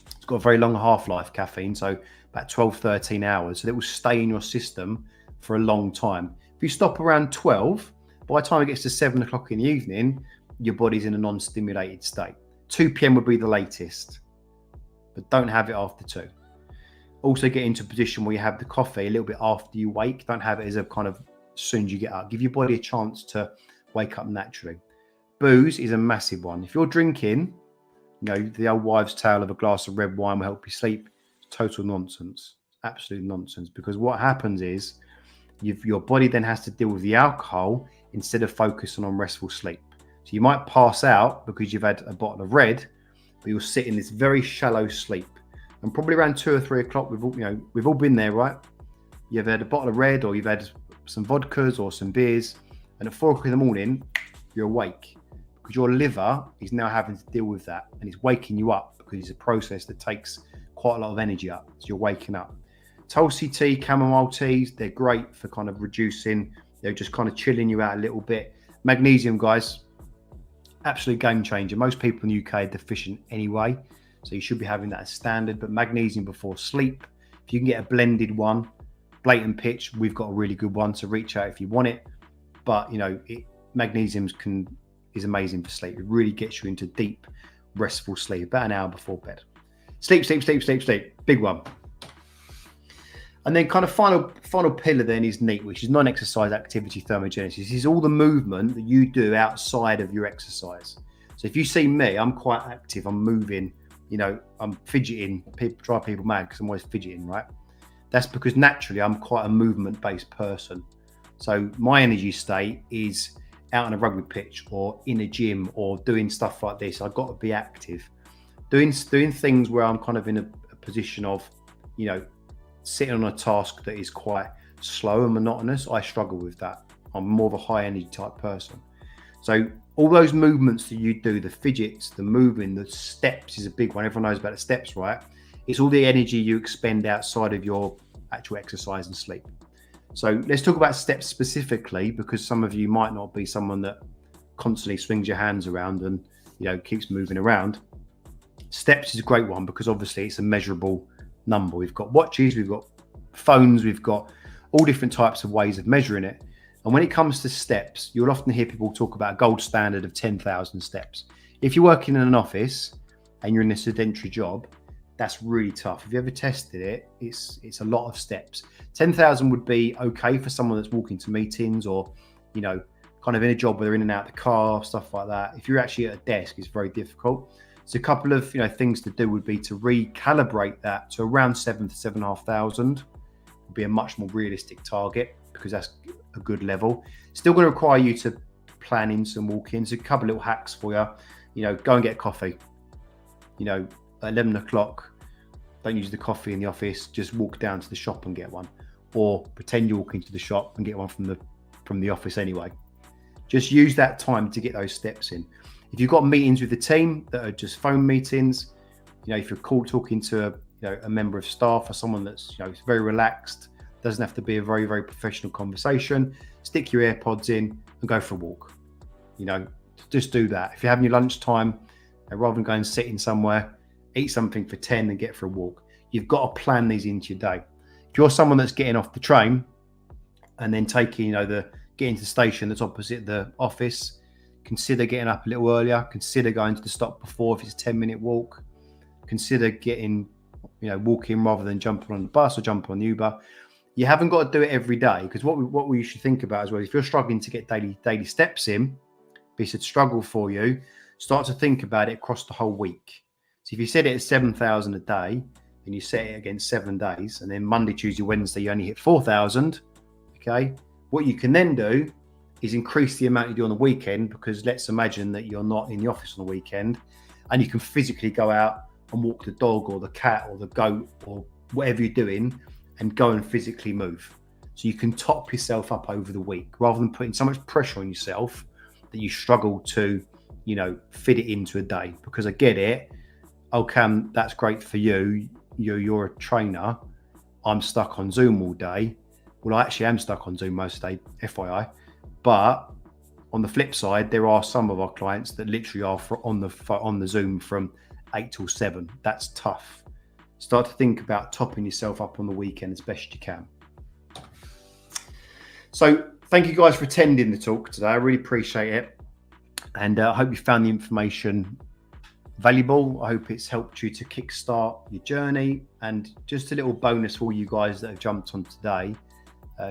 It's got a very long half-life, caffeine, so about 12, 13 hours. So it will stay in your system for a long time. If you stop around 12, by the time it gets to 7 o'clock in the evening, your body's in a non-stimulated state. 2 p.m. would be the latest, but don't have it after 2. Also get into a position where you have the coffee a little bit after you wake. Don't have it as a kind of as soon as you get up. Give your body a chance to wake up naturally. Booze is a massive one. If you're drinking, the old wives' tale of a glass of red wine will help you sleep. It's total nonsense. Absolute nonsense. Because what happens is your body then has to deal with the alcohol instead of focusing on restful sleep. So you might pass out because you've had a bottle of red, but you'll sit in this very shallow sleep. And probably around 2 or 3 o'clock, we've all been there, right? You've had a bottle of red, or you've had some vodkas or some beers, and at 4 o'clock in the morning, you're awake because your liver is now having to deal with that, and it's waking you up because it's a process that takes quite a lot of energy up. So you're waking up. Tulsi tea, chamomile teas, they're great for kind of reducing, just kind of chilling you out a little bit. Magnesium, guys, absolute game changer. Most people in the UK are deficient anyway, so you should be having that as standard. But magnesium before sleep, if you can get a blended one, blatant pitch, we've got a really good one, so reach out if you want it. But magnesium is amazing for sleep. It really gets you into deep, restful sleep about an hour before bed. Sleep. Big one. And then kind of final pillar then is NEAT, which is non-exercise activity thermogenesis. This is all the movement that you do outside of your exercise. So if you see me, I'm quite active. I'm moving, I'm fidgeting. People drive people mad because I'm always fidgeting, right? That's because naturally I'm quite a movement-based person. So my energy state is out on a rugby pitch or in a gym or doing stuff like this. I've got to be active. Doing things where I'm kind of in a position of, sitting on a task that is quite slow and monotonous, I struggle with that. I'm more of a high energy type person. So all those movements that you do, the fidgets, the moving, the steps is a big one. Everyone knows about the steps, right? It's all the energy you expend outside of your actual exercise and sleep. So let's talk about steps specifically, because some of you might not be someone that constantly swings your hands around and, keeps moving around. Steps is a great one because obviously it's a measurable number. We've got watches, we've got phones, we've got all different types of ways of measuring it. And when it comes to steps, you'll often hear people talk about a gold standard of 10,000 steps. If you're working in an office and you're in a sedentary job, that's really tough. If you ever tested it, it's a lot of steps. 10,000 would be okay for someone that's walking to meetings or, kind of in a job where they're in and out of the car, stuff like that. If you're actually at a desk, it's very difficult. So a couple of things to do would be to recalibrate that to around 7,000 to 7,500 would be a much more realistic target, because that's a good level. Still going to require you to plan in some walk-ins. A couple of little hacks for you. Go and get a coffee. At 11 o'clock, don't use the coffee in the office. Just walk down to the shop and get one, or pretend you walk into the shop and get one from the office anyway. Just use that time to get those steps in. If you've got meetings with the team that are just phone meetings, if you're talking to a member of staff or someone that's very relaxed, doesn't have to be a very, very professional conversation, stick your AirPods in and go for a walk. Just do that. If you're having your lunchtime, rather than going and sitting somewhere, eat something for 10 and get for a walk. You've got to plan these into your day. If you're someone that's getting off the train and then taking, getting to the station that's opposite the office, consider getting up a little earlier. Consider going to the stop before if it's a 10-minute walk. Consider getting, walking rather than jumping on the bus or jumping on the Uber. You haven't got to do it every day, because what we should think about as well, if you're struggling to get daily steps in, it's a struggle for you, start to think about it across the whole week. So if you set it at 7,000 a day and you set it against 7 days, and then Monday, Tuesday, Wednesday, you only hit 4,000, okay? What you can then do is increase the amount you do on the weekend, because let's imagine that you're not in the office on the weekend and you can physically go out and walk the dog or the cat or the goat or whatever you're doing and go and physically move. So you can top yourself up over the week rather than putting so much pressure on yourself that you struggle to, fit it into a day. Because I get it. Oh, Cam, that's great for you. You're a trainer. I'm stuck on Zoom all day. Well, I actually am stuck on Zoom most of the day, FYI. But on the flip side, there are some of our clients that literally are on the Zoom from 8 till 7. That's tough. Start to think about topping yourself up on the weekend as best you can. So thank you guys for attending the talk today. I really appreciate it. And I hope you found the information valuable. I hope it's helped you to kickstart your journey. And just a little bonus for all you guys that have jumped on today.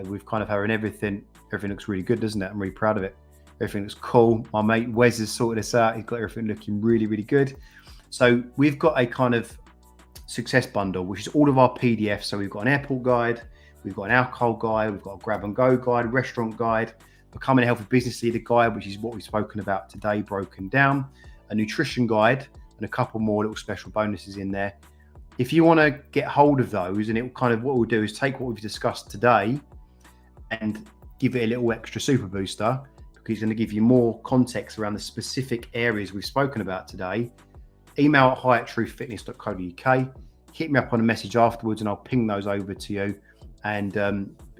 We've kind of had everything looks really good, doesn't it? I'm really proud of it. Everything looks cool. My mate Wes has sorted this out. He's got everything looking really, really good. So we've got a kind of success bundle, which is all of our PDFs. So we've got an airport guide, we've got an alcohol guide, we've got a grab and go guide, restaurant guide, becoming a healthy business leader guide, which is what we've spoken about today, broken down, a nutrition guide, and a couple more little special bonuses in there. If you want to get hold of those, and it will kind of, what we'll do is take what we've discussed today and give it a little extra super booster, because it's going to give you more context around the specific areas we've spoken about today. Email at hi@truthfitness.co.uk. Hit me up on a message afterwards and I'll ping those over to you. And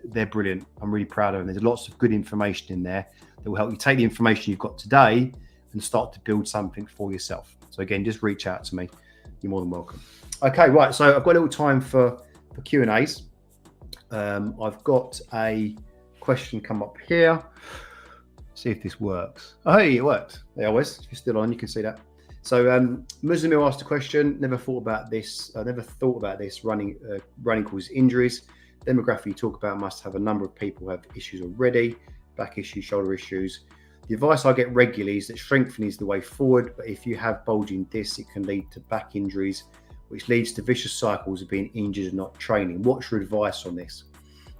they're brilliant. I'm really proud of them. There's lots of good information in there that will help you take the information you've got today and start to build something for yourself. So again, just reach out to me. You're more than welcome. Okay, right. So I've got a little time for Q&As. I've got a question come up here. See if this works. Oh, hey, it worked. There always. If you're still on, you can see that. So Muslim asked a question. Never thought about this. Running causes injuries. Demographic you talk about must have a number of people who have issues already. Back issues, shoulder issues. The advice I get regularly is that strengthening is the way forward. But if you have bulging discs, it can lead to back injuries, which leads to vicious cycles of being injured and not training. What's your advice on this?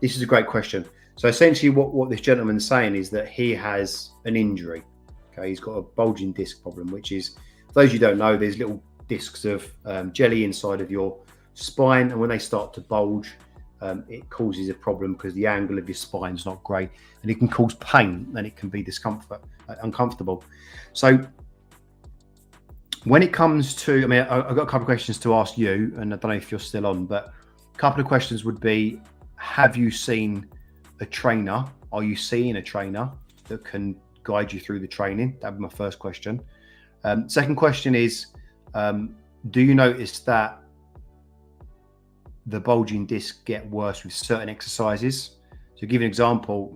This is a great question. So essentially what this gentleman's saying is that he has an injury. Okay, he's got a bulging disc problem, which is, for those you don't know, there's little discs of jelly inside of your spine. And when they start to bulge, it causes a problem because the angle of your spine is not great. And it can cause pain and it can be uncomfortable. So when it comes to, I've got a couple of questions to ask you, and I don't know if you're still on, but a couple of questions would be, have you seen a trainer? Are you seeing a trainer that can guide you through the training? That would be my first question. Second question is, do you notice that the bulging discs get worse with certain exercises? So give an example,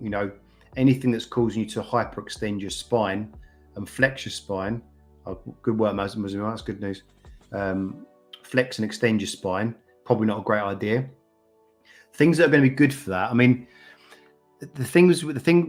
anything that's causing you to hyperextend your spine and flex your spine. Oh, good work, Muslim. That's good news. Flex and extend your spine, probably not a great idea. Things that are going to be good for that.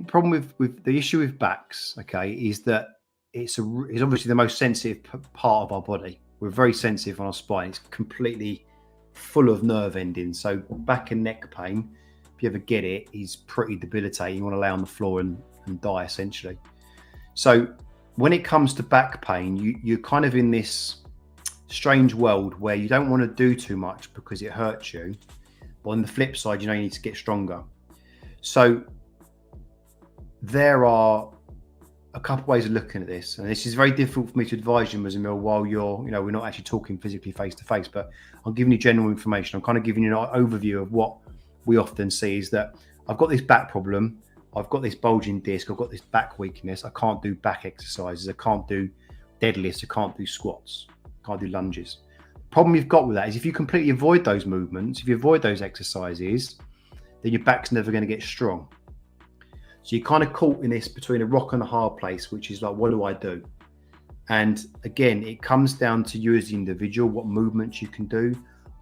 Problem with the issue with backs, okay, is that it's obviously the most sensitive part of our body. We're very sensitive on our spine. It's completely full of nerve endings. So back and neck pain, if you ever get it, is pretty debilitating. You want to lay on the floor and die essentially. So when it comes to back pain, you're kind of in this strange world where you don't want to do too much because it hurts you. But on the flip side, you need to get stronger. So there are a couple of ways of looking at this, and this is very difficult for me to advise you, Muslim, while we're not actually talking physically face to face, but I'm giving you general information. I'm kind of giving you an overview of what we often see is that I've got this back problem, I've got this bulging disc, I've got this back weakness, I can't do back exercises, I can't do deadlifts, I can't do squats, I can't do lunges. The problem you've got with that is if you completely avoid those movements, if you avoid those exercises, then your back's never going to get strong. So you're kind of caught in this between a rock and a hard place, which is like, what do I do? And again, it comes down to you as the individual, what movements you can do,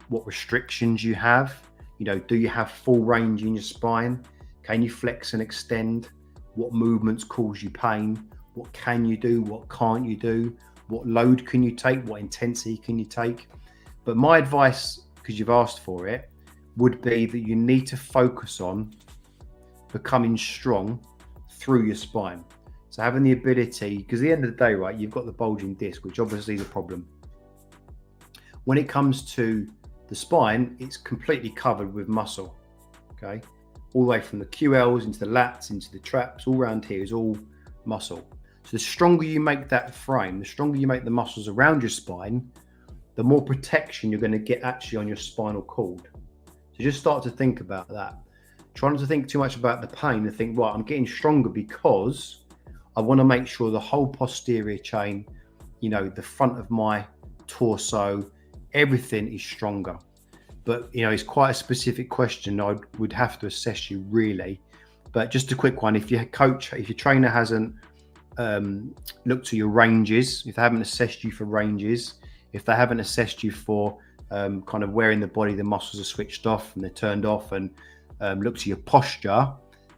what restrictions you have. Do you have full range in your spine? Can you flex and extend? What movements cause you pain? What can you do? What can't you do? What load can you take? What intensity can you take? But my advice, because you've asked for it, would be that you need to focus on becoming strong through your spine. So having the ability, because at the end of the day, right, you've got the bulging disc, which obviously is a problem. When it comes to the spine, it's completely covered with muscle, okay? All the way from the QLs into the lats, into the traps, all around here is all muscle. So the stronger you make that frame, the stronger you make the muscles around your spine, the more protection you're going to get actually on your spinal cord. So just start to think about that. Try not to think too much about the pain and think, right, I'm getting stronger because I want to make sure the whole posterior chain, the front of my torso, everything is stronger. But, it's quite a specific question. I would have to assess you really. But just a quick one, if your trainer hasn't looked at your ranges, if they haven't assessed you for ranges, if they haven't assessed you for kind of where in the body the muscles are switched off and they're turned off, and look to your posture,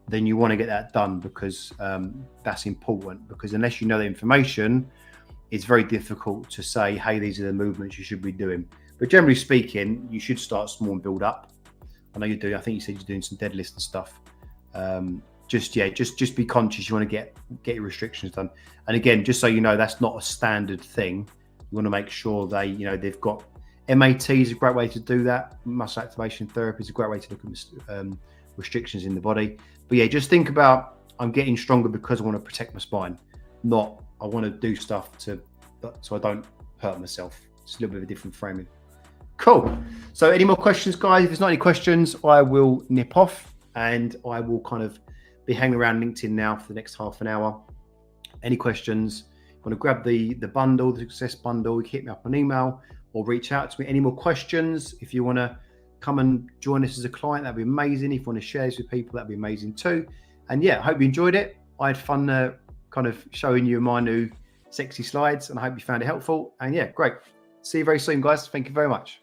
then you want to get that done because that's important. Because unless you know the information, it's very difficult to say, hey, these are the movements you should be doing. But generally speaking, you should start small and build up. I know you're doing, I think you said you're doing some deadlifts and stuff. Just be conscious. You want to get your restrictions done. And again, just so you know, that's not a standard thing. You want to make sure they've got MAT is a great way to do that. Muscle activation therapy is a great way to look at restrictions in the body. But yeah, just think about, I'm getting stronger because I want to protect my spine, not I want to do stuff so I don't hurt myself. It's a little bit of a different framing. Cool. So any more questions, guys? If there's not any questions, I will nip off and I will kind of be hanging around LinkedIn now for the next half an hour. Any questions? Want to grab the bundle, the success bundle, you can hit me up on email or reach out to me. Any more questions? If you want to come and join us as a client, that'd be amazing. If you want to share this with people, that'd be amazing too. And yeah, I hope you enjoyed it. I had fun kind of showing you my new sexy slides, and I hope you found it helpful. And yeah, great. See you very soon, guys. Thank you very much.